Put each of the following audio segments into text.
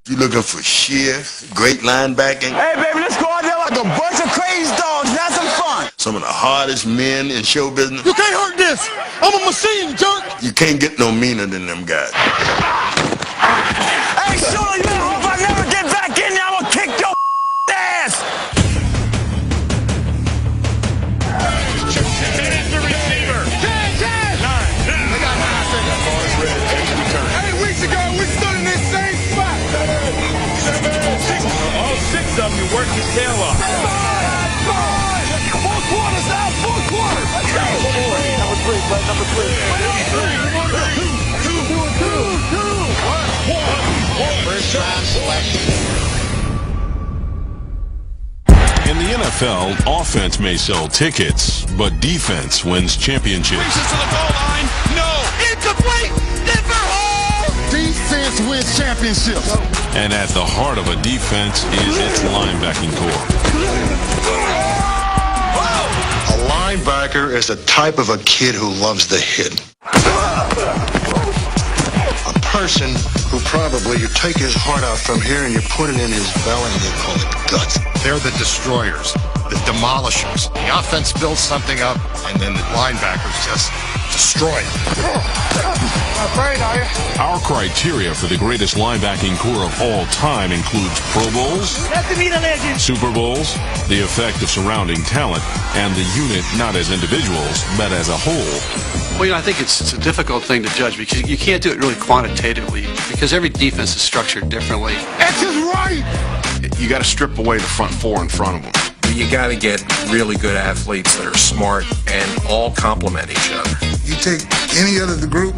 You looking for sheer, great linebacking? Hey, baby, let's go out there like a bunch of crazy dogs and have some fun. Some of the hardest men in show business. You can't hurt this. I'm a machine, jerk. You can't get no meaner than them guys. Hey, Shula, you better hope I never get back in there. I'm gonna kick your ass. That is the receiver. 10. 9. They got 9 seconds. 8 weeks ago, we stood in this same spot. 6. All 6 of you worked your tail off. 4 quarters now. 4 quarters. Let's go. Number 3, bud. Number 3. 1. First round selection. In the NFL, offense may sell tickets, but defense wins championships. Races to the goal line. No. Incomplete. Denver hole. Defense wins championships. And at the heart of a defense is its linebacking core. A linebacker is the type of a kid who loves the hit. A person who probably, you take his heart out from here and you put it in his belly and you call it guts. They're the destroyers, the demolishers. The offense builds something up, and then the linebackers just destroy it. Afraid, are you? Our criteria for the greatest linebacking core of all time includes Pro Bowls, Super Bowls, the effect of surrounding talent, and the unit not as individuals, but as a whole. Well, I think it's a difficult thing to judge because you can't do it really quantitatively because every defense is structured differently. X is right. You got to strip away the front four in front of them. You got to get really good athletes that are smart and all complement each other. You take any other the group,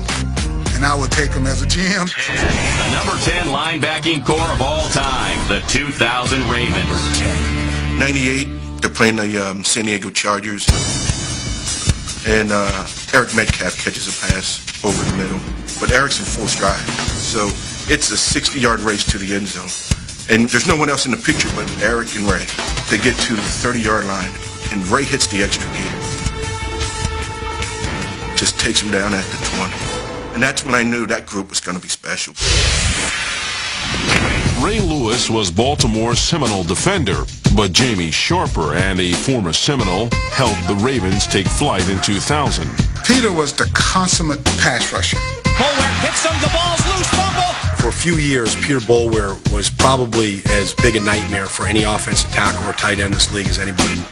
and I would take them as a GM. The number 10 linebacking core of all time, the 2000 Ravens. 98, they're playing the San Diego Chargers. And Eric Metcalf catches a pass over the middle. But Eric's in full stride. So it's a 60-yard race to the end zone. And there's no one else in the picture but Eric and Ray. They get to the 30-yard line, and Ray hits the extra gear. Just takes him down at the 20. And that's when I knew that group was going to be special. Ray Lewis was Baltimore's Seminole defender, but Jamie Sharper and a former Seminole helped the Ravens take flight in 2000. Peter was the consummate pass rusher. Boulware hits them. The ball's loose. Fumble. For a few years, Peter Boulware was probably as big a nightmare for any offensive tackle or tight end in this league as anybody.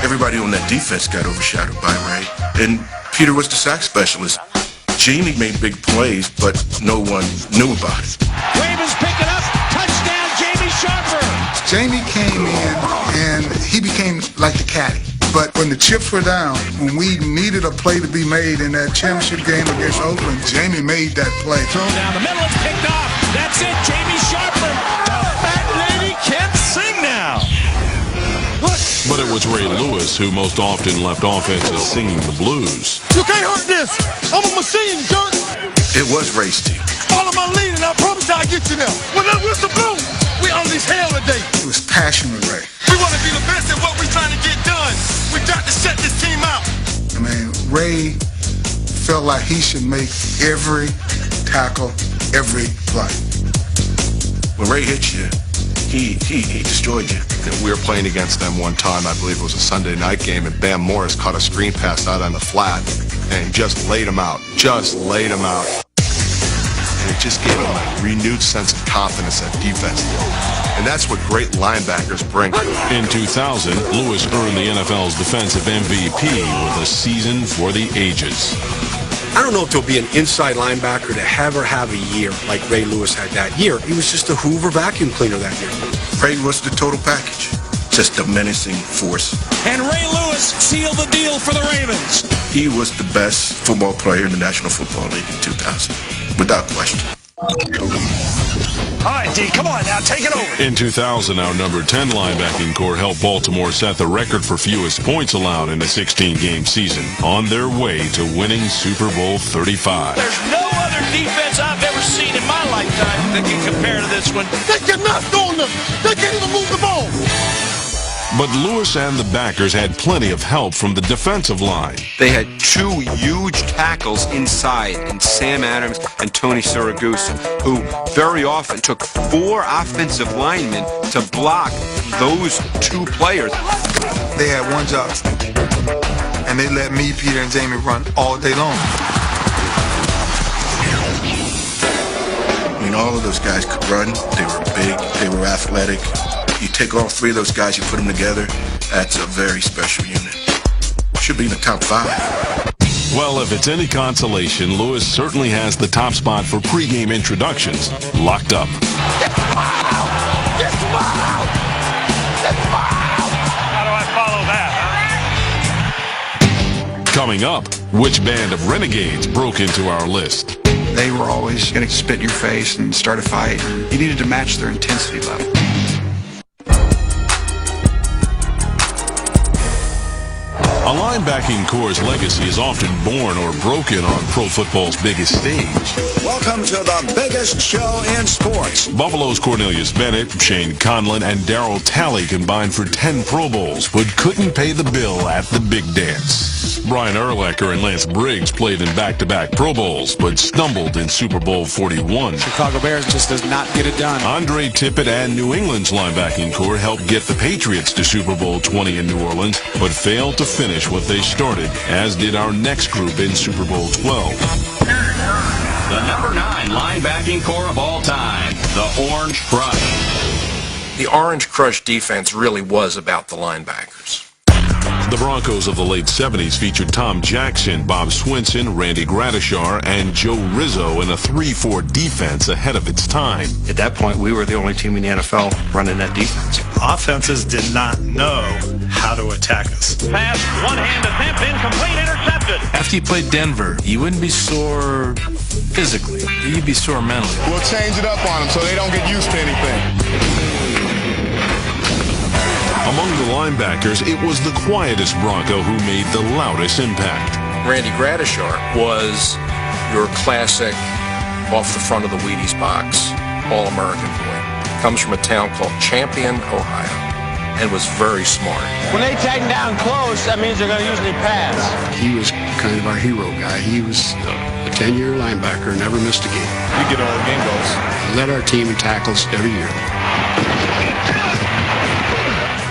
Everybody on that defense got overshadowed by Ray. And Peter was the sack specialist. Jamie made big plays, but no one knew about it. Ravens pick it up. Touchdown, Jamie Sharper. Jamie came in, and he became like the caddy. But when the chips were down, when we needed a play to be made in that championship game against Oakland, Jamie made that play. Throw down the middle. It's picked off. That's it, Jamie Sharper. The fat lady can sing now. But it was Ray Lewis who most often left offenses singing the blues. You can't hurt this. I'm a machine, jerk. It was Ray's team. Follow my lead, and I promise I'll get you there. When that whistle blows, we on this hell today. It was passion with Ray. We want to be the best at what we're trying to get done. We got to set this team out. I mean, Ray felt like he should make every tackle, every play. When Ray hit you, he destroyed you. We were playing against them one time, I believe it was a Sunday night game, and Bam Morris caught a screen pass out on the flat and just laid him out. And it just gave him a renewed sense of confidence at defense. And that's what great linebackers bring. In 2000, Lewis earned the NFL's defensive MVP with a season for the ages. I don't know if there'll be an inside linebacker to ever have a year like Ray Lewis had that year. He was just a Hoover vacuum cleaner that year. Ray was the total package. Just a menacing force. And Ray Lewis sealed the deal for the Ravens. He was the best football player in the National Football League in 2000, without question. All right, D, come on now, take it over. In 2000, our number 10 linebacking core helped Baltimore set the record for fewest points allowed in a 16-game season, on their way to winning Super Bowl 35. There's no other defense I've ever seen in my lifetime that can compare to this one. They cannot throw them. They can't even move the ball. But Lewis and the backers had plenty of help from the defensive line. They had two huge tackles inside in Sam Adams and Tony Siragusa, who very often took 4 offensive linemen to block those 2 players. They had one job, and they let me, Peter, and Jamie run all day long. I mean, all of those guys could run. They were big. They were athletic. You take all 3 of those guys, you put them together, that's a very special unit. Should be in the top 5. Well, if it's any consolation, Lewis certainly has the top spot for pregame introductions locked up. How do I follow that? Coming up, which band of renegades broke into our list? They were always going to spit in your face and start a fight. You needed to match their intensity level. A linebacking core's legacy is often born or broken on pro football's biggest stage. Welcome to the biggest show in sports. Buffalo's Cornelius Bennett, Shane Conlon, and Darryl Talley combined for 10 Pro Bowls, but couldn't pay the bill at the big dance. Brian Urlacher and Lance Briggs played in back-to-back Pro Bowls, but stumbled in Super Bowl 41. Chicago Bears just does not get it done. Andre Tippett and New England's linebacking core helped get the Patriots to Super Bowl 20 in New Orleans, but failed to finish what they started, as did our next group in Super Bowl 12. The number 9 linebacking core of all time, the Orange Crush. The Orange Crush defense really was about the linebackers. The Broncos of the late 70s featured Tom Jackson, Bob Swinson, Randy Gradishar, and Joe Rizzo in a 3-4 defense ahead of its time. At that point, we were the only team in the NFL running that defense. Offenses did not know how to attack us. Pass, one-hand attempt, incomplete, intercepted. After you played Denver, you wouldn't be sore physically. You'd be sore mentally. We'll change it up on them so they don't get used to anything. Among the linebackers, it was the quietest Bronco who made the loudest impact. Randy Gradishar was your classic off the front of the Wheaties box, All-American boy. Comes from a town called Champion, Ohio, and was very smart. When they tighten down close, that means they're going to usually pass. He was kind of our hero guy. He was a 10-year linebacker, never missed a game. We get all the game goals. Led our team in tackles every year.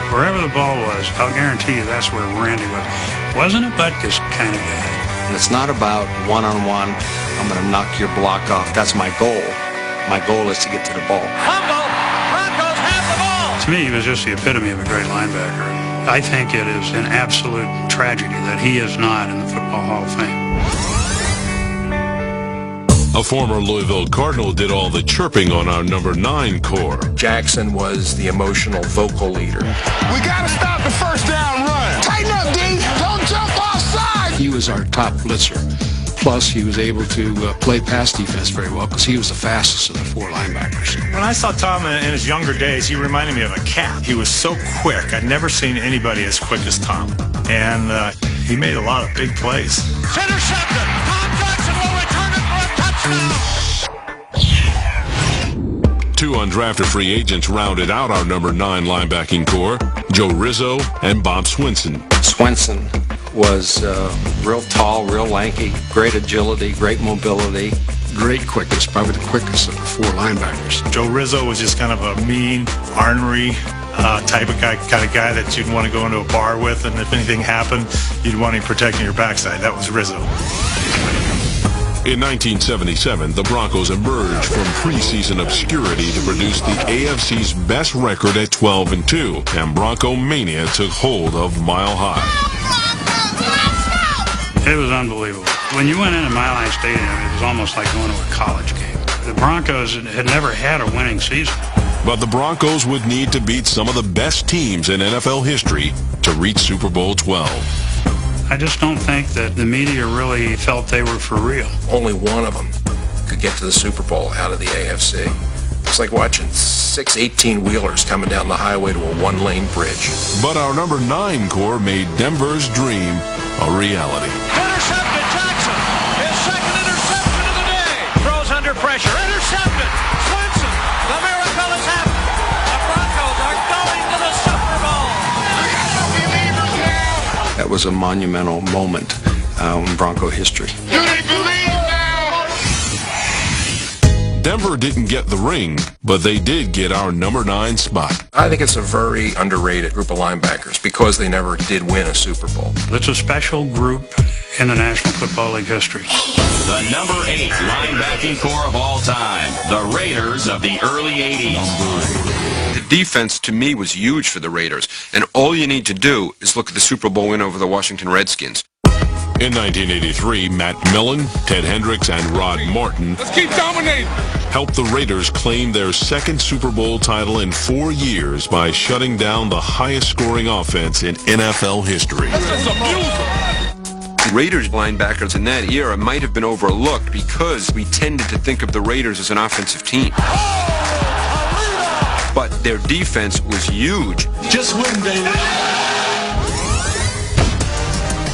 Wherever the ball was, I'll guarantee you that's where Randy was. Wasn't a butkus kind of guy. And it's not about one-on-one, I'm going to knock your block off. That's my goal. My goal is to get to the ball. Fumble! Broncos have the ball! To me, he was just the epitome of a great linebacker. I think it is an absolute tragedy that he is not in the Football Hall of Fame. A former Louisville Cardinal did all the chirping on our number 9 core. Jackson was the emotional vocal leader. We got to stop the first down run. Tighten up, D. Don't jump offside. He was our top blitzer. Plus, he was able to play pass defense very well because he was the fastest of the 4 linebackers. When I saw Tom in his younger days, he reminded me of a cat. He was so quick. I'd never seen anybody as quick as Tom. And he made a lot of big plays. Intercepted! Tom Jackson will return it for a touchdown! 2 undrafted free agents rounded out our number 9 linebacking core, Joe Rizzo and Bob Swinson. Swinson was real tall, real lanky, great agility, great mobility. Great quickness, probably the quickest of the 4 linebackers. Joe Rizzo was just kind of a mean, ornery type of guy that you'd want to go into a bar with, and if anything happened, you'd want him protecting your backside. That was Rizzo. In 1977, the Broncos emerged from preseason obscurity to produce the AFC's best record at 12-2, and Bronco Mania took hold of Mile High. It was unbelievable. When you went into Mile High Stadium, it was almost like going to a college game. The Broncos had never had a winning season. But the Broncos would need to beat some of the best teams in NFL history to reach Super Bowl 12. I just don't think that the media really felt they were for real. Only one of them could get to the Super Bowl out of the AFC. It's like watching 6 18-wheelers coming down the highway to a 1-lane bridge. But our number 9 core made Denver's dream a reality. Intercepted Jackson! His second interception of the day! Throws under pressure. Intercepted! Swinson! The miracle has happened! The Broncos are going to the Super Bowl! That was a monumental moment in Bronco history. Denver didn't get the ring, but they did get our number 9 spot. I think it's a very underrated group of linebackers because they never did win a Super Bowl. It's a special group in the National Football League history. The number 8 linebacking core of all time, the Raiders of the early 80s. The defense, to me, was huge for the Raiders, and all you need to do is look at the Super Bowl win over the Washington Redskins. In 1983, Matt Millen, Ted Hendricks, and Rod Martin helped the Raiders claim their second Super Bowl title in 4 years by shutting down the highest-scoring offense in NFL history. Raiders linebackers in that era might have been overlooked because we tended to think of the Raiders as an offensive team. But their defense was huge. Just win, baby.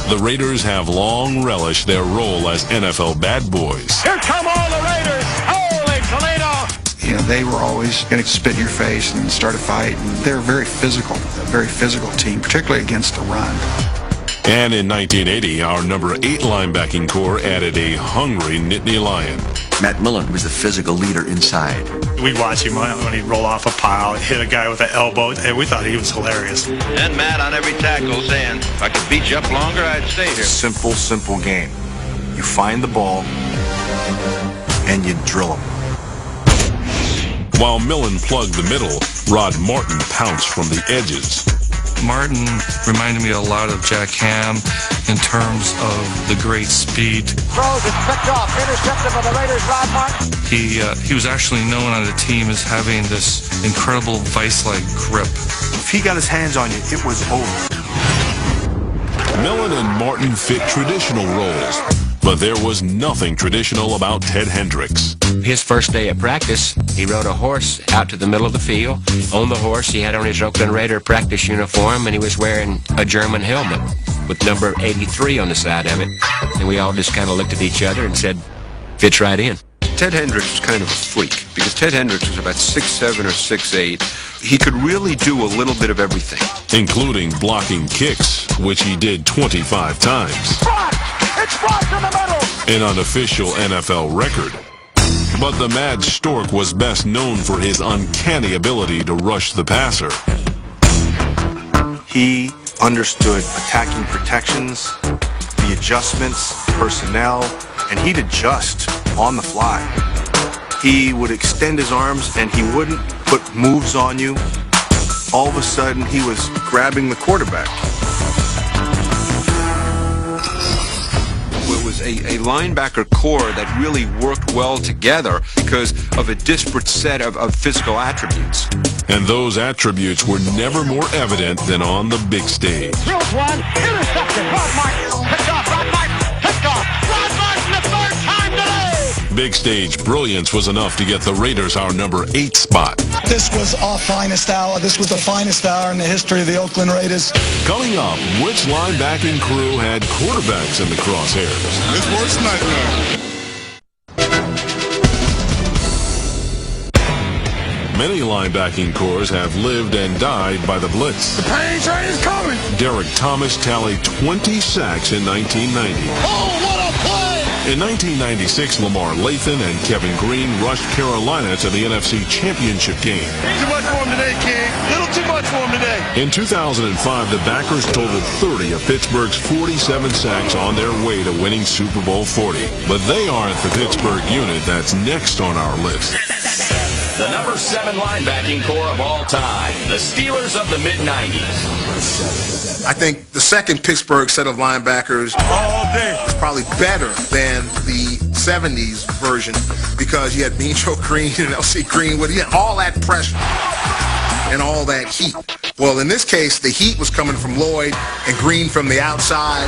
The Raiders have long relished their role as NFL bad boys. Here come all the Raiders. Holy Toledo. You know, they were always going to spit in your face and start a fight. And they're very physical, a very physical team, particularly against the run. And in 1980, our number 8 linebacking core added a hungry Nittany Lion. Matt Millen was the physical leader inside. We'd watch him when he'd roll off a pile, hit a guy with an elbow, and we thought he was hilarious. And Matt on every tackle saying, if I could beat you up longer, I'd stay here. Simple game. You find the ball, and you drill him. While Millen plugged the middle, Rod Martin pounced from the edges. Martin reminded me a lot of Jack Ham in terms of the great speed. Throws it, picked off, intercepted by the Raiders, Rod Martin. He was actually known on the team as having this incredible vice-like grip. If he got his hands on you, it was over. Millen and Martin fit traditional roles, but there was nothing traditional about Ted Hendricks. His first day at practice, he rode a horse out to the middle of the field. On the horse, he had on his Oakland Raider practice uniform, and he was wearing a German helmet with number 83 on the side of it. And we all just kind of looked at each other and said, fits right in. Ted Hendricks was kind of a freak because Ted Hendricks was about 6'7" or 6'8". He could really do a little bit of everything, including blocking kicks, which he did 25 times. It's blocked in the middle! An unofficial NFL record. But the Mad Stork was best known for his uncanny ability to rush the passer. He understood attacking protections, the adjustments, personnel, and he'd adjust on the fly. He would extend his arms and he wouldn't put moves on you. All of a sudden, he was grabbing the quarterback. It was a linebacker core that really worked well together because of a disparate set of physical attributes. And those attributes were never more evident than on the big stage. Here's one, intercepted, Rod Martin, picked off, Rod Martin, picked off, Rod Martin the third time today! Big stage brilliance was enough to get the Raiders our number 8 spot. This was our finest hour. This was the finest hour in the history of the Oakland Raiders. Coming up, which linebacking crew had quarterbacks in the crosshairs? It's worse nightmare. Many linebacking corps have lived and died by the blitz. The pain train is coming! Derek Thomas tallied 20 sacks in 1990. Oh, what a play! In 1996, Lamar Lathan and Kevin Green rushed Carolina to the NFC Championship game. Too much for him today, King. Little too much for him today. In 2005, the backers totaled 30 of Pittsburgh's 47 sacks on their way to winning Super Bowl 40. But they aren't the Pittsburgh unit that's next on our list. The number 7 linebacking core of all time, the Steelers of the mid-90s. I think the second Pittsburgh set of linebackers is probably better than the 70s version because you had Mean Joe Green and L.C. Greenwood. You had all that pressure and all that heat. Well, in this case, the heat was coming from Lloyd and Green from the outside.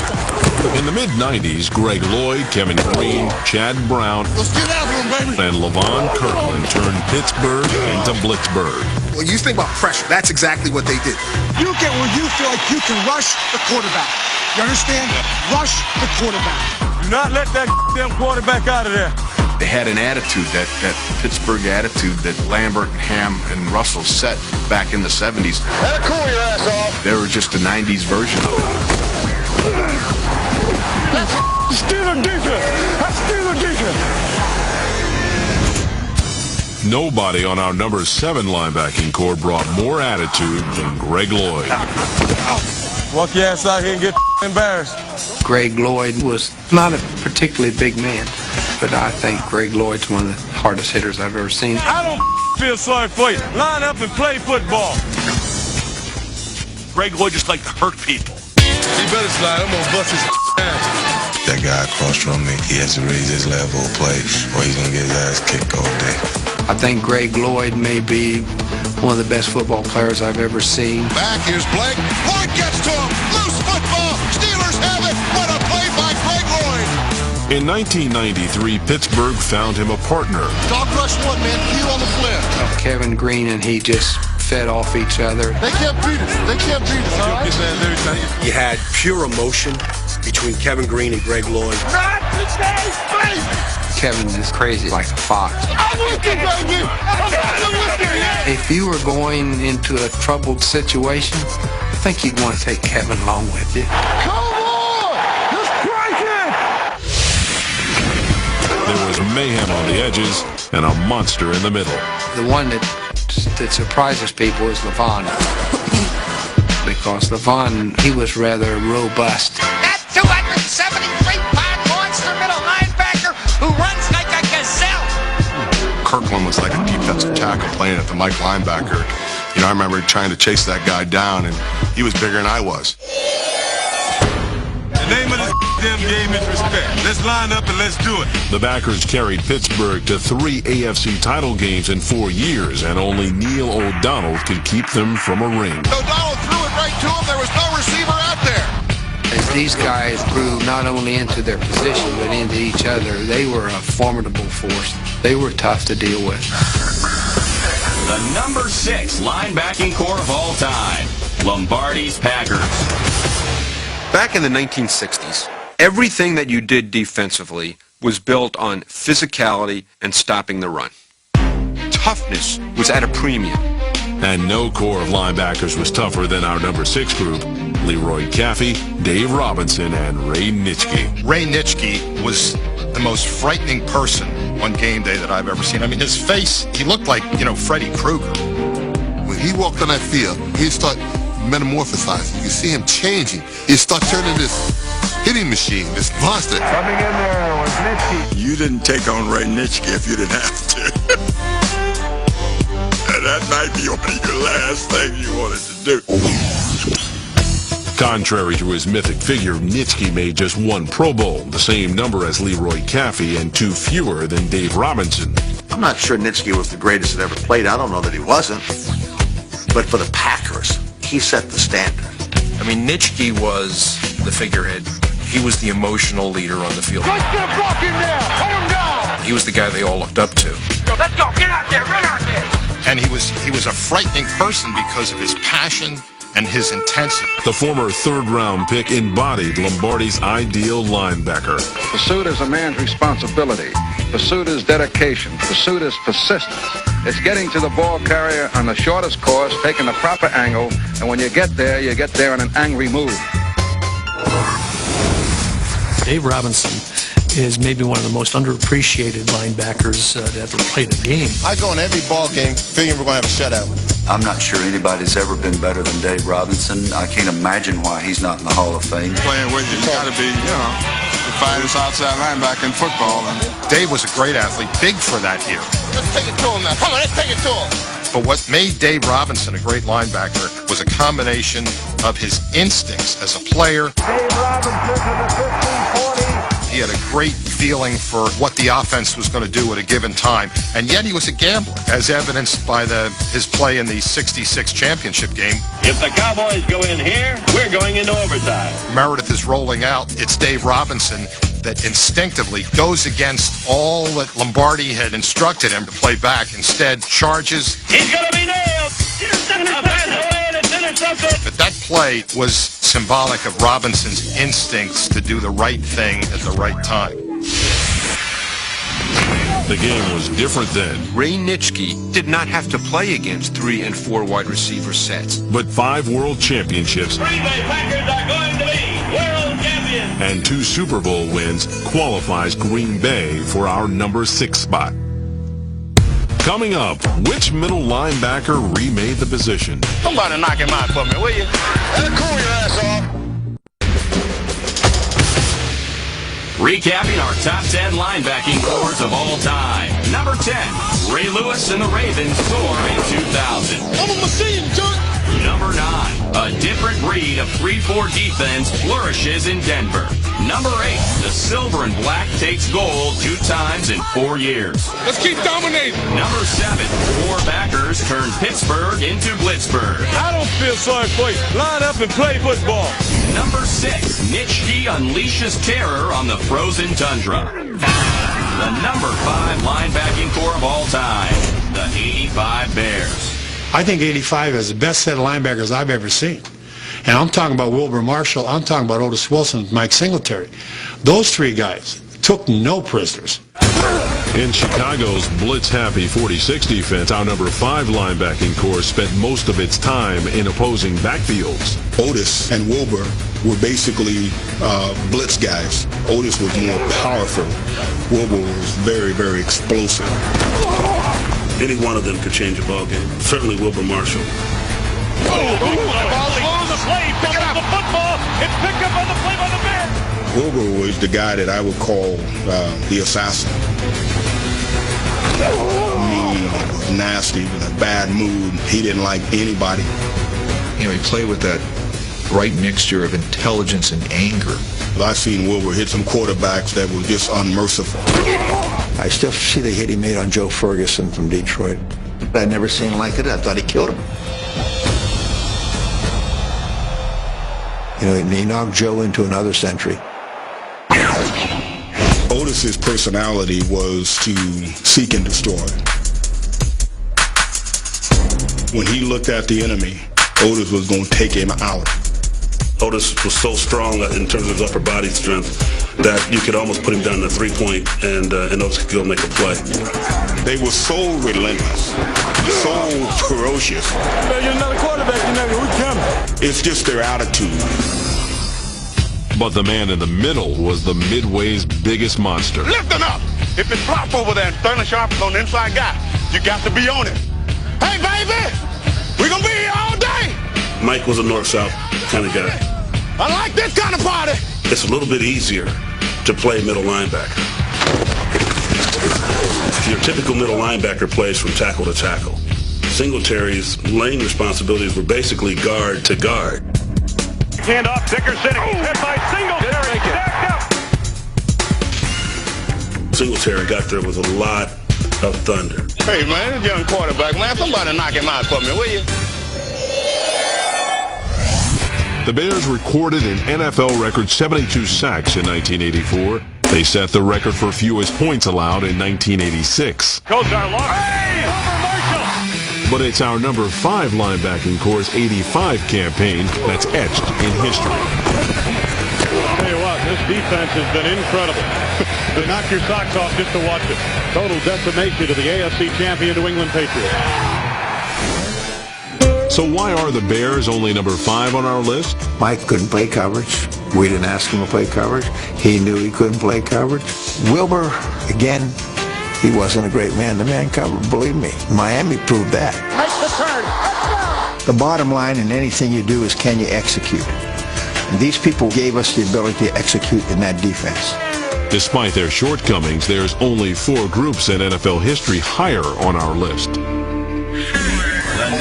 In the mid-90s, Greg Lloyd, Kevin Green, Chad Brown, and LaVon Kirkland turned Pittsburgh into Blitzburgh. When you think about pressure, that's exactly what they did. You get where you feel like you can rush the quarterback. You understand? Rush the quarterback. Do not let that damn quarterback out of there. They had an attitude, that Pittsburgh attitude that Lambert and Ham and Russell set back in the 70s. That'll cool your ass off. They were just the 90s version of it. That's Steeler defense. That's Steeler defense. Nobody on our number 7 linebacking core brought more attitude than Greg Lloyd. Walk your ass out here and get embarrassed. Greg Lloyd was not a particularly big man, but I think Greg Lloyd's one of the hardest hitters I've ever seen. I don't feel sorry for you. Line up and play football. Greg Lloyd just liked to hurt people. You better slide. I'm gonna bust his ass. That guy across from me, he has to raise his level of play or he's gonna get his ass kicked all day. I think Greg Lloyd may be one of the best football players I've ever seen. Back, here's Blake. Lloyd gets to him. Loose football. Steelers have it. What a play by Greg Lloyd. In 1993, Pittsburgh found him a partner. Dog rush one, man. Heel on the flip. Kevin Green and he just fed off each other. They can't beat us. They can't beat us, all right? You had pure emotion between Kevin Green and Greg Lloyd. Not today, baby. Kevin is crazy like a fox. I'm with you, baby. I'm with you. If you were going into a troubled situation, I think you'd want to take Kevin along with you. Come on! Let's break it! There was mayhem on the edges and a monster in the middle. The one that surprises people is LeVon. Because LeVon, he was rather robust. That 273-pound monster middle linebacker who runs like a gazelle. Kirkland was like a defensive tackle playing at the Mike linebacker. You know, I remember trying to chase that guy down, and he was bigger than I was. The name of this damn game is respect. Let's line up and let's do it. The backers carried Pittsburgh to 3 AFC title games in 4 years, and only Neil O'Donnell could keep them from a ring. O'Donnell threw it right to him. There was no receiver out there. As these guys grew not only into their position, but into each other, they were a formidable force. They were tough to deal with. The number 6 linebacking core of all time, Lombardi's Packers. Back in the 1960s, everything that you did defensively was built on physicality and stopping the run. Toughness was at a premium. And no core of linebackers was tougher than our number 6 group, Leroy Caffey, Dave Robinson, and Ray Nitschke. Ray Nitschke was the most frightening person on game day that I've ever seen. I mean, his face, he looked like, Freddy Krueger. When he walked on that field, he'd start metamorphosizing. You see him changing. He'd start turning this hitting machine, this monster. Coming in there was Nitschke. You didn't take on Ray Nitschke if you didn't have to. And that might be only your last thing you wanted to do. Contrary to his mythic figure, Nitschke made just 1 Pro Bowl, the same number as Leroy Caffey and 2 fewer than Dave Robinson. I'm not sure Nitschke was the greatest that ever played. I don't know that he wasn't. But for the Packers, he set the standard. I mean, Nitschke was the figurehead. He was the emotional leader on the field. Let's get a block in there. Hold him down. He was the guy they all looked up to. Let's go. Get out there. Run out there. And he was a frightening person because of his passion and his intensity. The former 3rd-round pick embodied Lombardi's ideal linebacker. Pursuit is a man's responsibility. Pursuit is dedication. Pursuit is persistence. It's getting to the ball carrier on the shortest course, taking the proper angle, and when you get there in an angry mood. Dave Robinson is maybe one of the most underappreciated linebackers that ever played a game. I go in every ball game figuring we're going to have a shutout. I'm not sure anybody's ever been better than Dave Robinson. I can't imagine why he's not in the Hall of Fame. Playing with you, got to be, the finest outside linebacker in football. Dave was a great athlete, big for that year. Let's take it to him now. Come on, let's take it to him. But what made Dave Robinson a great linebacker was a combination of his instincts as a player. Dave Robinson to the 15-40. He had a great feeling for what the offense was going to do at a given time, and yet he was a gambler, as evidenced by his play in the '66 championship game. If the Cowboys go in here, we're going into overtime. Meredith is rolling out. It's Dave Robinson that instinctively goes against all that Lombardi had instructed him to play back. Instead, charges. He's going to be nailed. But that play was symbolic of Robinson's instincts to do the right thing at the right time. The game was different then. Ray Nitschke did not have to play against 3 and 4 wide receiver sets. But 5 world championships Green Bay Packers are going to be World champion. And 2 Super Bowl wins qualifies Green Bay for our number 6 spot. Coming up, which middle linebacker remade the position? Somebody knock him out for me, will you? And cool your ass off. Recapping our top 10 linebacking cores of all time. Number 10, Ray Lewis and the Ravens score in 2000. I'm a machine, Chuck. Number 9, a different breed of 3-4 defense flourishes in Denver. Number 8, the silver and black takes gold 2 times in 4 years. Let's keep dominating. Number 7, 4 backers turn Pittsburgh into Blitzburg. I don't feel sorry for you. Line up and play football. Number 6, Nitschke unleashes terror on the frozen tundra. The number 5 linebacking core of all time, the 85 Bears. I think 85 is the best set of linebackers I've ever seen. And I'm talking about Wilbur Marshall, I'm talking about Otis Wilson, Mike Singletary. Those 3 guys took no prisoners. In Chicago's blitz-happy 46 defense, our number 5 linebacking core spent most of its time in opposing backfields. Otis and Wilbur were basically blitz guys. Otis was more powerful. Wilbur was very, very explosive. Any one of them could change a ball game. Certainly Wilbur Marshall. The ball's slow in the play. Pick up the football. It's picked up on the play by the Bears. Wilbur was the guy that I would call the assassin. Mean, nasty, in a bad mood. He didn't like anybody. You know, he played with that right mixture of intelligence and anger. I've seen Wilbur hit some quarterbacks that were just unmerciful. I still see the hit he made on Joe Ferguson from Detroit. I'd never seen like it. I thought he killed him. You know, he knocked Joe into another century. Otis's personality was to seek and destroy. When he looked at the enemy, Otis was going to take him out. Otis was so strong in terms of his upper body strength that you could almost put him down to 3-point and Otis could go make a play. They were so relentless, so ferocious. You're another quarterback, we're coming. It's just their attitude. But the man in the middle was the Midway's biggest monster. Lifting up. If it's flopped over there and Sterling Sharp is on the inside guy, you got to be on it. Hey, baby, we're going to be here all day. Mike was a north-south kind of guy. I like this kind of party. It's a little bit easier to play middle linebacker. Your typical middle linebacker plays from tackle to tackle. Singletary's lane responsibilities were basically guard to guard. Hand off, Dickerson. He's hit by Singletary. Stacked up. Singletary got there with a lot of thunder. Hey, man, this young quarterback, man, somebody knock him out for me, will you? The Bears recorded an NFL record 72 sacks in 1984. They set the record for fewest points allowed in 1986. Goes our long. Hey, Wilbur Marshall. But it's our number 5 linebacking core's 85 campaign that's etched in history. I'll tell you what, this defense has been incredible. To knock your socks off just to watch it. Total decimation to the AFC champion New England Patriots. So why are the Bears only number 5 on our list? Mike couldn't play coverage. We didn't ask him to play coverage. He knew he couldn't play coverage. Wilbur, again, he wasn't a great man to man cover, believe me. Miami proved that. Make the turn. The bottom line in anything you do is can you execute? And these people gave us the ability to execute in that defense. Despite their shortcomings, there's only 4 groups in NFL history higher on our list. The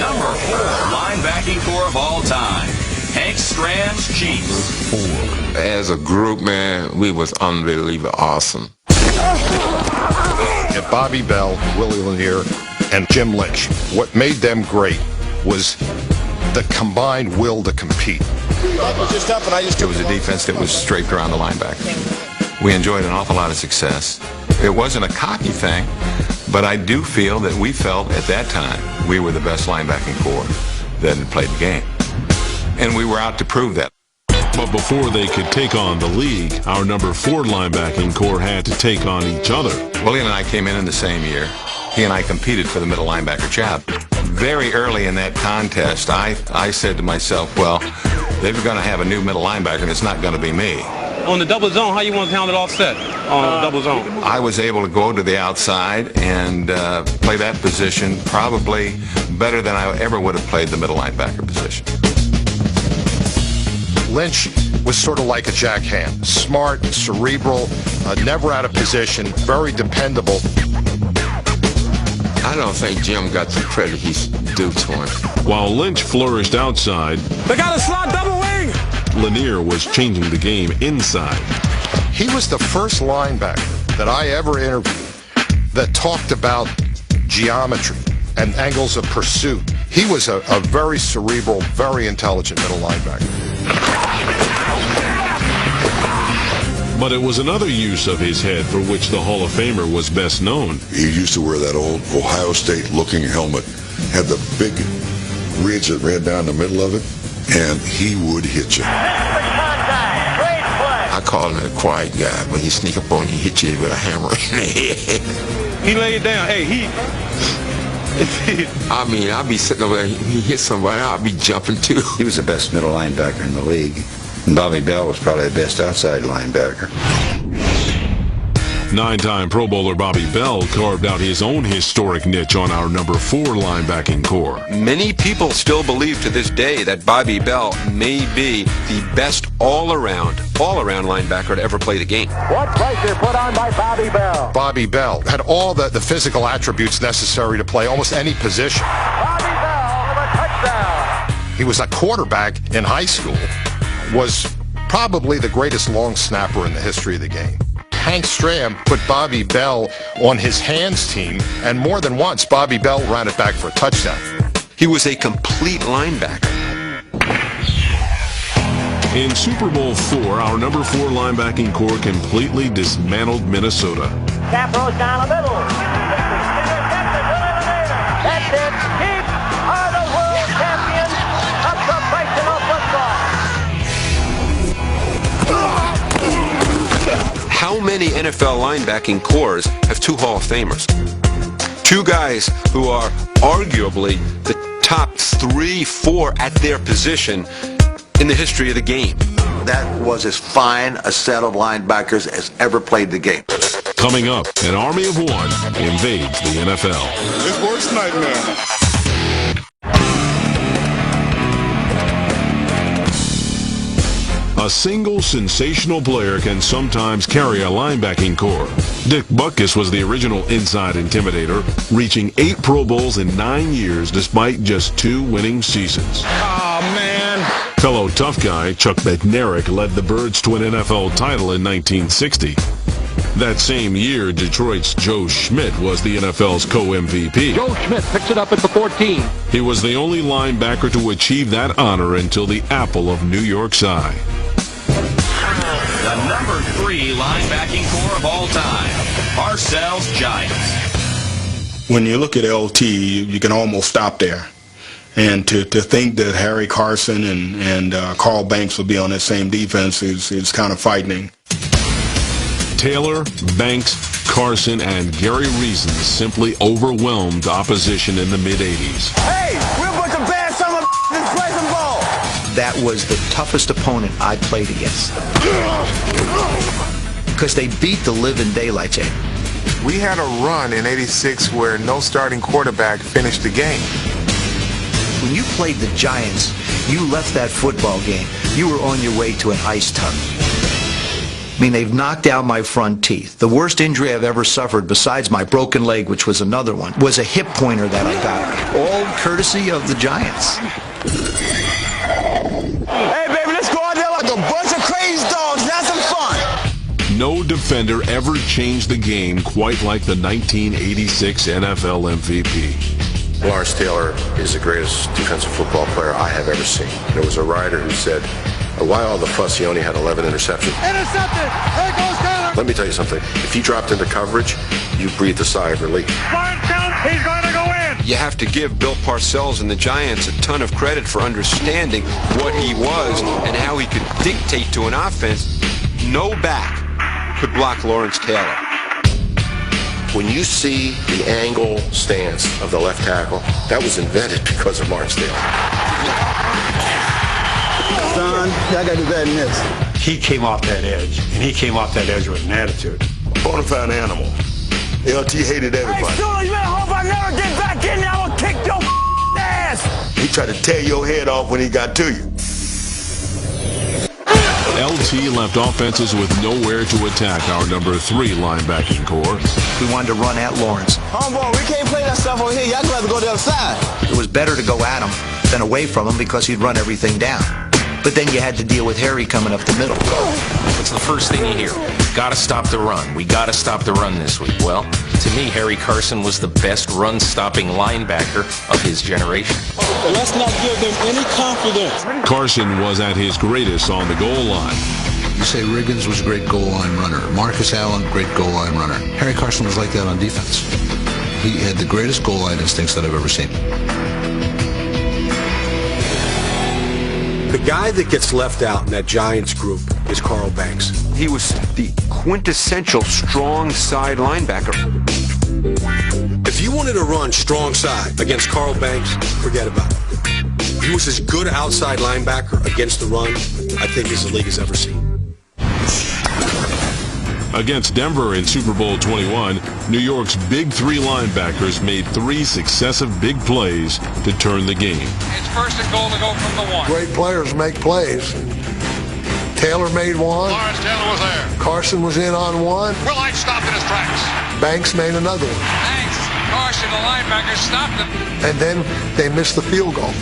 number 4 linebacking core of all time, Hank Stram's Chiefs. As a group, man, we was unbelievably awesome. And Bobby Bell, Willie Lanier, and Jim Lynch. What made them great was the combined will to compete. It was a defense that was draped around the linebacker. We enjoyed an awful lot of success. It wasn't a cocky thing, but I do feel that we felt at that time we were the best linebacking core that had played the game. And we were out to prove that. But before they could take on the league, our number 4 linebacking core had to take on each other. William and I came in the same year. He and I competed for the middle linebacker job. Very early in that contest, I said to myself, well, They're going to have a new middle linebacker, and it's not going to be me. On the double zone, how you want to handle it offset on the double zone? I was able to go to the outside and play that position probably better than I ever would have played the middle linebacker position. Lynch was sort of like a Jack Ham. Smart, cerebral, never out of position, very dependable. I don't think Jim got the credit he's due to him. While Lynch flourished outside, They got a slot double wing! Lanier was changing the game inside. He was the first linebacker that I ever interviewed that talked about geometry and angles of pursuit. He was a very cerebral, very intelligent middle linebacker. But it was another use of his head for which the Hall of Famer was best known. He used to wear that old Ohio State looking helmet, had the big ridge that ran down the middle of it, and he would hit you. I call him a quiet guy, but he sneak up on you, hit you with a hammer in the head. He laid down. Hey, I mean, I'll be sitting over there, he hit somebody, I'll be jumping too. He was the best middle linebacker in the league. And Bobby Bell was probably the best outside linebacker. 9-time Pro Bowler Bobby Bell carved out his own historic niche on our number 4 linebacking core. Many people still believe to this day that Bobby Bell may be the best all-around linebacker to ever play the game. What pressure put on by Bobby Bell? Bobby Bell had all the physical attributes necessary to play almost any position. Bobby Bell with a touchdown. He was a quarterback in high school, was probably the greatest long snapper in the history of the game. Hank Stram put Bobby Bell on his hands team, and more than once, Bobby Bell ran it back for a touchdown. He was a complete linebacker. In Super Bowl IV, our number 4 linebacking core completely dismantled Minnesota. Cap rows down the middle. That's it. Chiefs are the world champions of professional football. How many NFL linebacking cores have 2 Hall of Famers? 2 guys who are arguably the top 3, 4 at their position in the history of the game. That was as fine a set of linebackers as ever played the game. Coming up, an army of one invades the NFL. It's worst nightmare. A single sensational player can sometimes carry a linebacking core. Dick Butkus was the original inside intimidator, reaching 8 Pro Bowls in 9 years despite just 2 winning seasons. Oh, man. Fellow tough guy Chuck Bednarik led the Birds to an NFL title in 1960. That same year, Detroit's Joe Schmidt was the NFL's co-MVP. Joe Schmidt picks it up at the 14. He was the only linebacker to achieve that honor until the apple of New York's eye. The number 3 linebacking core of all time, Parcells Giants. When you look at LT, you can almost stop there. And to think that Harry Carson and Carl Banks would be on that same defense is kind of frightening. Taylor, Banks, Carson, and Gary Reason simply overwhelmed opposition in the mid-'80s. Hey, we're a bunch of bad son of this present ball. That was the toughest opponent I played against. Because they beat the living daylights out. We had a run in '86 where no starting quarterback finished the game. When you played the Giants, you left that football game. You were on your way to an ice tub. I mean, they've knocked out my front teeth. The worst injury I've ever suffered, besides my broken leg, which was another one, was a hip pointer that I got. All courtesy of the Giants. Hey, baby, let's go out there like a bunch of crazy dogs. Have some fun. No defender ever changed the game quite like the 1986 NFL MVP. Lawrence Taylor is the greatest defensive football player I have ever seen. There was a writer who said, why all the fuss? He only had 11 interceptions. Intercepted. There goes Taylor. Let me tell you something. If he dropped into coverage, you breathed a sigh of relief. He's going to go in. You have to give Bill Parcells and the Giants a ton of credit for understanding what he was and how he could dictate to an offense. No back could block Lawrence Taylor. When you see the angle stance of the left tackle, that was invented because of Lawrence Taylor. Son, Yeah, I got to do better than this. He came off that edge, and he came off that edge with an attitude. Bonafide animal. LT hated everybody. Hey, Steelers, you better hope I never get back in there. I will kick your ass. He tried to tear your head off when he got to you. LT left offenses with nowhere to attack our number 3 linebacking core. We wanted to run at Lawrence. Homeboy, we can't play that stuff over here. Y'all got to go to the other side. It was better to go at him than away from him because he'd run everything down. But then you had to deal with Harry coming up the middle. What's the first thing you hear? Gotta stop the run. We gotta stop the run this week. Well, to me, Harry Carson was the best run-stopping linebacker of his generation. Let's not give them any confidence. Carson was at his greatest on the goal line. You say Riggins was a great goal line runner. Marcus Allen, great goal line runner. Harry Carson was like that on defense. He had the greatest goal line instincts that I've ever seen. The guy that gets left out in that Giants group is Carl Banks. He was the quintessential strong side linebacker. If you wanted to run strong side against Carl Banks, forget about it. He was as good outside linebacker against the run, I think, as the league has ever seen. Against Denver in Super Bowl 21, New York's big 3 linebackers made 3 successive big plays to turn the game. It's first and goal to go from the 1. Great players make plays. Taylor made one. Lawrence Taylor was there. Carson was in on one. Wilhite stopped in his tracks. Banks made another one. Banks, Carson, the linebacker, stopped him. And then they missed the field goal.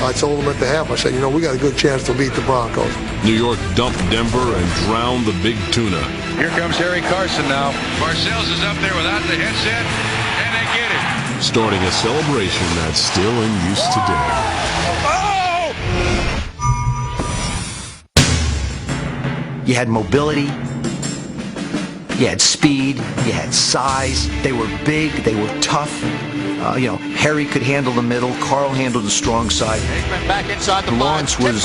I told them at the half, I said, you know, we got a good chance to beat the Broncos. New York dumped Denver and drowned the Big Tuna. Here comes Harry Carson now. Parcells is up there without the headset, and they get it. Starting a celebration that's still in use today. You had mobility, you had speed, you had size. They were big, they were tough. Harry could handle the middle, Carl handled the strong side. Back inside the Lawrence was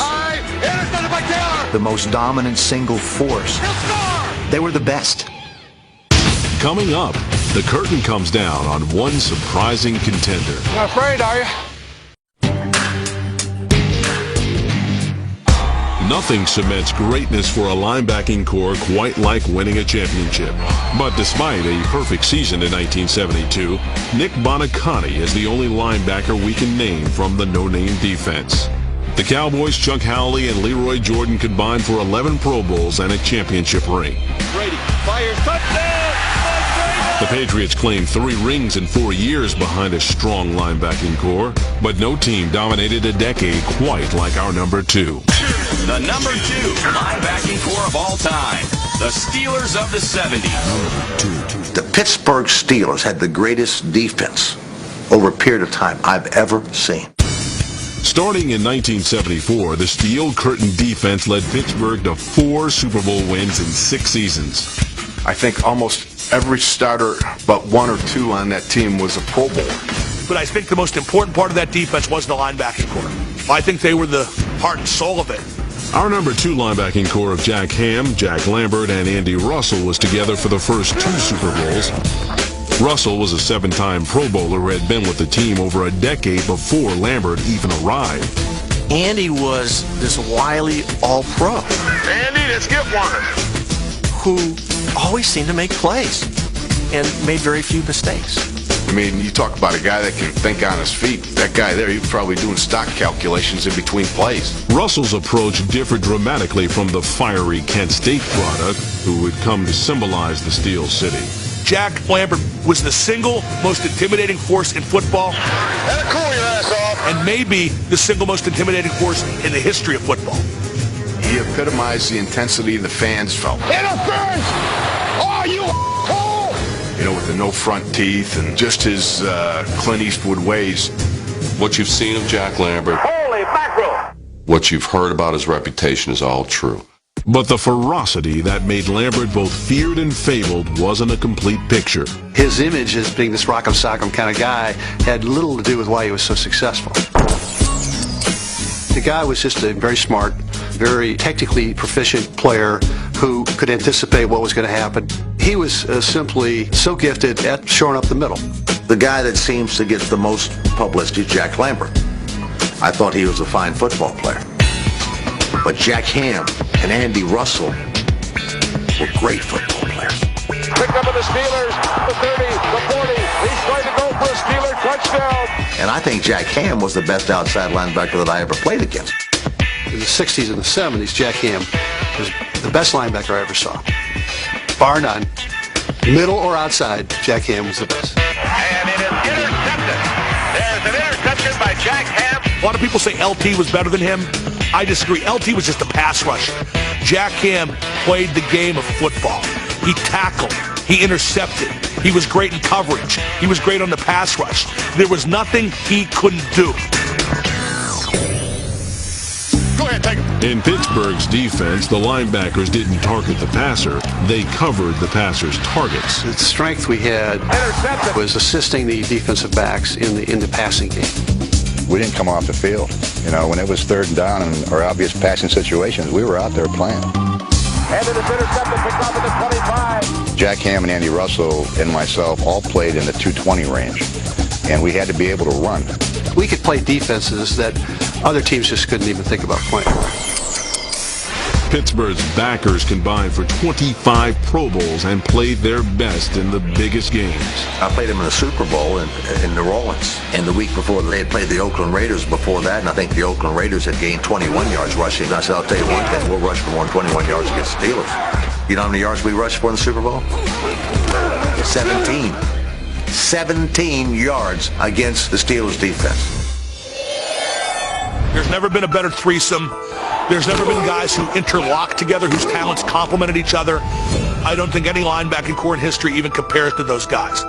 the most dominant single force. They were the best. Coming up, the curtain comes down on one surprising contender. Not afraid, are you? Nothing cements greatness for a linebacking core quite like winning a championship. But despite a perfect season in 1972, Nick Bonaconte is the only linebacker we can name from the no-name defense. The Cowboys' Chuck Howley and Leroy Jordan combined for 11 Pro Bowls and a championship ring. Brady fires, touchdown! The Patriots claimed 3 rings in 4 years behind a strong linebacking core, but no team dominated a decade quite like our number 2. The number 2 linebacking core of all time, the Steelers of the 70s. The Pittsburgh Steelers had the greatest defense over a period of time I've ever seen. Starting in 1974, the Steel Curtain defense led Pittsburgh to 4 Super Bowl wins in 6 seasons. I think almost every starter but 1 or 2 on that team was a Pro Bowler. But I think the most important part of that defense was the linebacking core. I think they were the heart and soul of it. Our number 2 linebacking core of Jack Ham, Jack Lambert, and Andy Russell was together for the first 2 Super Bowls. Russell was a 7-time Pro Bowler who had been with the team over a decade before Lambert even arrived. Andy was this wily all-pro. Andy, let's get one. Who always seemed to make plays and made very few mistakes. I mean, you talk about a guy that can think on his feet. That guy there, he's probably doing stock calculations in between plays. Russell's approach differed dramatically from the fiery Kent State product who would come to symbolize the Steel City. Jack Lambert was the single most intimidating force in football. And cool your ass off. And maybe the single most intimidating force in the history of football. He epitomized the intensity the fans felt. Interference! Oh, you asshole! You know, with the no front teeth and just his Clint Eastwood ways. What you've seen of Jack Lambert, Holy mackerel! what you've heard about his reputation is all true. But the ferocity that made Lambert both feared and fabled wasn't a complete picture. His image as being this rock'em sock'em kind of guy had little to do with why he was so successful. The guy was just a very smart, very technically proficient player who could anticipate what was going to happen. He was simply so gifted at shoring up the middle. The guy that seems to get the most publicity is Jack Lambert. I thought he was a fine football player. But Jack Ham and Andy Russell were great football players. Picked up in the Steelers, the 30, the 40. He's going to go for a Steeler touchdown. And I think Jack Ham was the best outside linebacker that I ever played against. In the 60s and the 70s, Jack Ham was the best linebacker I ever saw. Bar none. Middle or outside, Jack Ham was the best. And it is intercepted. There's an interception by Jack Ham. A lot of people say LT was better than him. I disagree. LT was just a pass rusher. Jack Ham played the game of football. He tackled. He intercepted. He was great in coverage. He was great on the pass rush. There was nothing he couldn't do. Go ahead, take it. In Pittsburgh's defense, the linebackers didn't target the passer. They covered the passer's targets. The strength we had was assisting the defensive backs in the passing game. We didn't come off the field. You know, when it was third and down or obvious passing situations, we were out there playing. And it is intercepted, picked off at the 25. Jack Ham and Andy Russell and myself all played in the 220 range, and we had to be able to run. We could play defenses that other teams just couldn't even think about playing. Pittsburgh's backers combined for 25 Pro Bowls and played their best in the biggest games. I played them in the Super Bowl in New Orleans. And the week before, they had played the Oakland Raiders before that, and I think the Oakland Raiders had gained 21 yards rushing. And I said, I'll tell you one thing, we'll rush for more than 21 yards against the Steelers. You know how many yards we rushed for in the Super Bowl? 17. 17 yards against the Steelers defense. There's never been a better threesome. There's never been guys who interlocked together, whose talents complemented each other. I don't think any linebacking core in history even compares to those guys.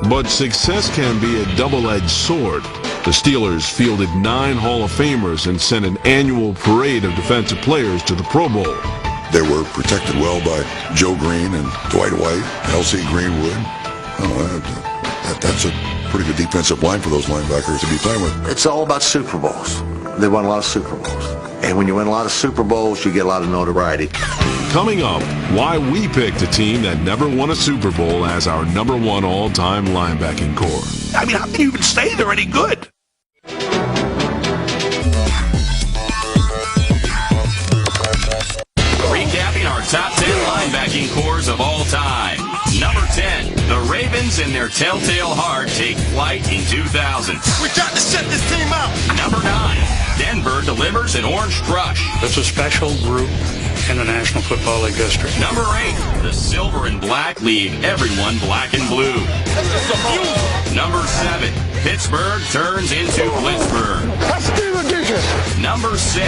But success can be a double-edged sword. The Steelers fielded 9 Hall of Famers and sent an annual parade of defensive players to the Pro Bowl. They were protected well by Joe Green and Dwight White, L.C. Greenwood. That's a pretty good defensive line for those linebackers to be playing with. It's all about Super Bowls. They won a lot of Super Bowls. And when you win a lot of Super Bowls, you get a lot of notoriety. Coming up, why we picked a team that never won a Super Bowl as our #1 all-time linebacking core. I mean, how can you even say they're any good? Recapping our top 10 linebacking cores of all time. Number 10, the Ravens and their telltale heart take flight in 2000. We got to set this team out. Number 9, Denver delivers an orange crush. It's a special group in the National Football League history. Number 8, the silver and black leave everyone black and blue. That's just a few. Number 7, Pittsburgh turns into Blitzburg. That's Steeler defense. Number 6,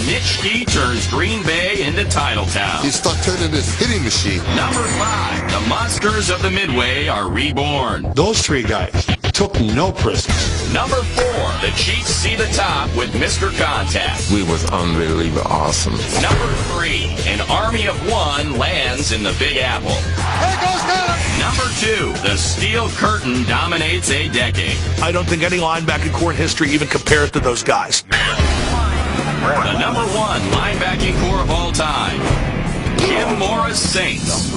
Nitschke turns Green Bay into Titletown. He stuck turning this hitting machine. Number 5, the monsters of the Midway are reborn. Those 3 guys took no prisoners. Number 4, the Chiefs see the top with Mr. Contact. We was unbelievably awesome. Number 3, an army of one lands in the Big Apple. There goes Miller. Number 2, the steel curtain dominates a decade. I don't think any linebacking core in history even compares to those guys. The number 1 linebacking core of all time, Jim Morris Saints.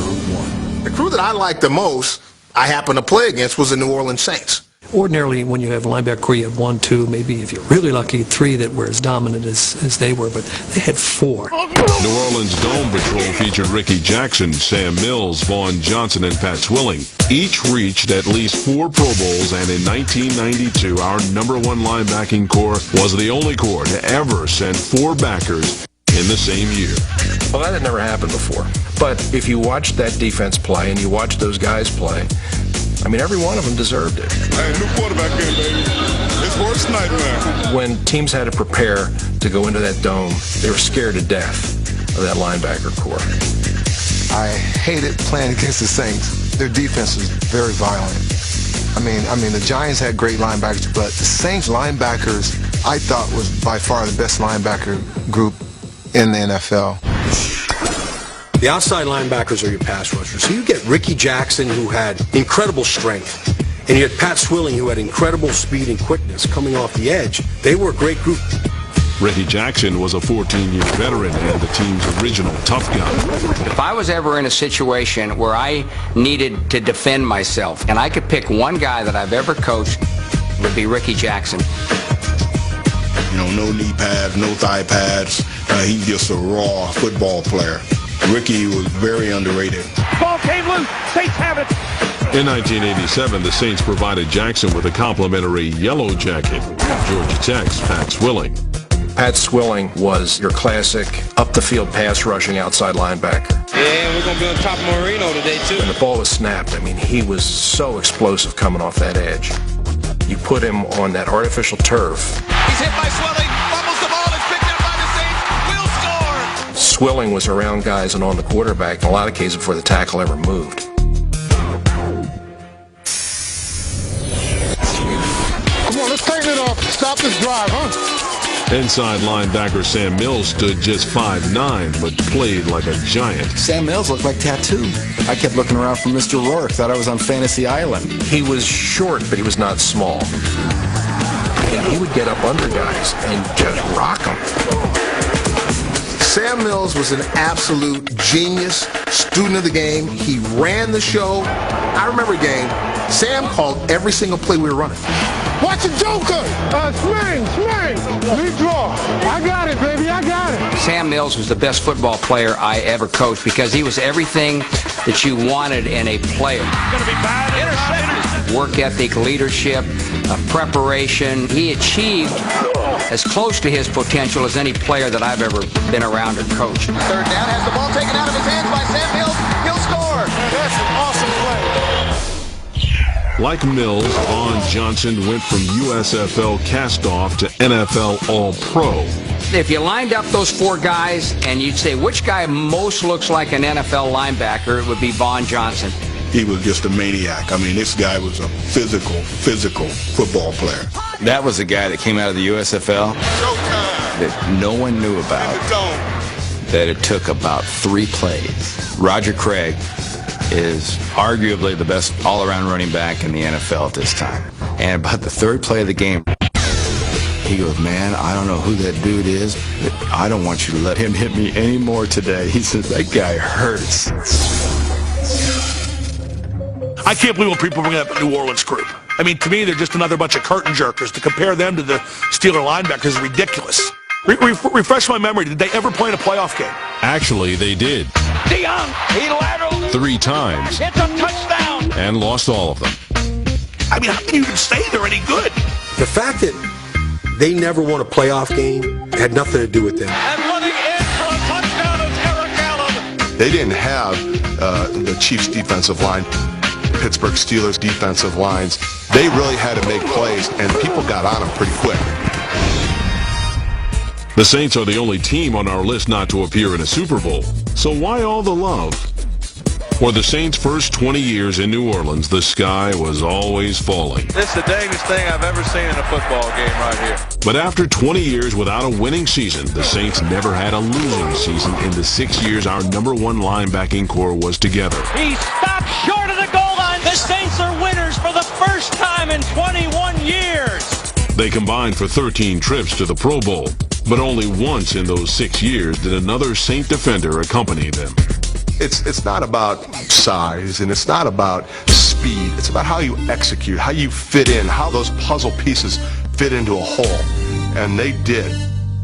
The crew that I liked the most, I happened to play against, was the New Orleans Saints. Ordinarily, when you have a linebacker core, you have 1, 2, maybe if you're really lucky, 3 that were as dominant as they were, but they had 4. New Orleans Dome Patrol featured Ricky Jackson, Sam Mills, Vaughn Johnson, and Pat Swilling. Each reached at least 4 Pro Bowls, and in 1992, our #1 linebacking core was the only core to ever send 4 backers in the same year. Well, that had never happened before. But if you watch that defense play and you watch those guys play, I mean, every one of them deserved it. Hey, new quarterback in, baby. It's worst nightmare. When teams had to prepare to go into that dome, they were scared to death of that linebacker core. I hated playing against the Saints. Their defense was very violent. I mean, the Giants had great linebackers, but the Saints linebackers, I thought, was by far the best linebacker group in the NFL. The outside linebackers are your pass rushers. So you get Ricky Jackson, who had incredible strength, and you had Pat Swilling, who had incredible speed and quickness coming off the edge. They were a great group. Ricky Jackson was a 14-year veteran and the team's original tough guy. If I was ever in a situation where I needed to defend myself, and I could pick one guy that I've ever coached, it would be Ricky Jackson. You know, no knee pads, no thigh pads. He's just a raw football player. Ricky was very underrated. Ball came loose. Saints have it. In 1987, the Saints provided Jackson with a complimentary yellow jacket. Georgia Tech's Pat Swilling. Pat Swilling was your classic up-the-field pass rushing outside linebacker. Yeah, we're going to be on top of Marino today, too. When the ball was snapped, I mean, he was so explosive coming off that edge. You put him on that artificial turf. He's hit by Swilling. Fumbles the ball. It's picked up by the Saints. Will score. Swilling was around guys and on the quarterback in a lot of cases before the tackle ever moved. Come on, let's tighten it up. Stop this drive, huh? Inside linebacker Sam Mills stood just 5'9", but played like a giant. Sam Mills looked like tattooed. I kept looking around for Mr. Rourke. Thought I was on Fantasy Island. He was short, but he was not small. And he would get up under guys and just rock them. Sam Mills was an absolute genius, student of the game. He ran the show. I remember a game, Sam called every single play we were running. Watch the Joker! Swing! Lead draw. I got it, baby, I got it. Sam Mills was the best football player I ever coached because he was everything that you wanted in a player. Going to be bad. Intercepted. Work ethic, leadership, preparation. He achieved as close to his potential as any player that I've ever been around or coached. Third down has the ball taken out of his hands by Sam Mills. He'll score. That's an awesome play. Like Mills, Vaughn Johnson went from USFL cast-off to NFL All-Pro. If you lined up those four guys and you'd say which guy most looks like an NFL linebacker, it would be Vaughn Johnson. He was just a maniac. I mean, this guy was a physical football player. That was a guy that came out of the USFL that no one knew about, that it took about 3 plays. Roger Craig is arguably the best all-around running back in the NFL at this time. And about the 3rd play of the game, he goes, man, I don't know who that dude is, but I don't want you to let him hit me anymore today. He says, that guy hurts. I can't believe when people bring up the New Orleans group. I mean, to me, they're just another bunch of curtain jerkers. To compare them to the Steeler linebackers is ridiculous. Refresh my memory. Did they ever play in a playoff game? Actually, they did. DeYoung, he lateraled 3 times. It's a touchdown. And lost all of them. I mean, how can you even say they're any good? The fact that they never won a playoff game had nothing to do with them. And running in for a touchdown is Eric Allen. They didn't have the Chiefs' defensive line, Pittsburgh Steelers' defensive lines. They really had to make plays, and people got on them pretty quick. The Saints are the only team on our list not to appear in a Super Bowl. So why all the love? For the Saints' first 20 years in New Orleans, the sky was always falling. This is the dangest thing I've ever seen in a football game right here. But after 20 years without a winning season, the Saints never had a losing season in the 6 years our number 1 linebacking core was together. He stopped short of the goal line. The Saints are winners for the first time in 21 years. They combined for 13 trips to the Pro Bowl, but only once in those 6 years did another Saint defender accompany them. It's not about size, and it's not about speed. It's about how you execute, how you fit in, how those puzzle pieces fit into a whole. And they did.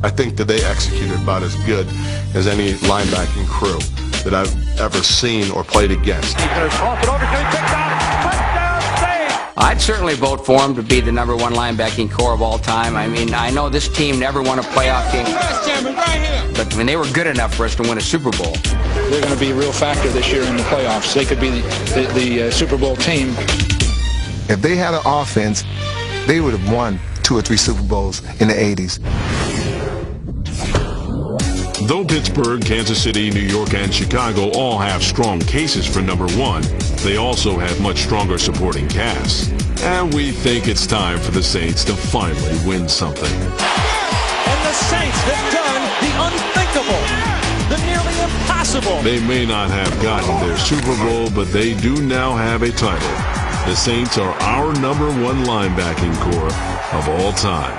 I think that they executed about as good as any linebacking crew that I've ever seen or played against. He's going to toss it over to him. Touchdown, Saints! I'd certainly vote for him to be the number 1 linebacking core of all time. I mean, I know this team never won a playoff game, but I mean, they were good enough for us to win a Super Bowl. They're going to be a real factor this year in the playoffs. They could be the Super Bowl team. If they had an offense, they would have won 2 or 3 Super Bowls in the 80s. Though Pittsburgh, Kansas City, New York, and Chicago all have strong cases for number 1, they also have much stronger supporting casts. And we think it's time for the Saints to finally win something. And the Saints have done the unthinkable, the nearly impossible. They may not have gotten their Super Bowl, but they do now have a title. The Saints are our number 1 linebacking core of all time.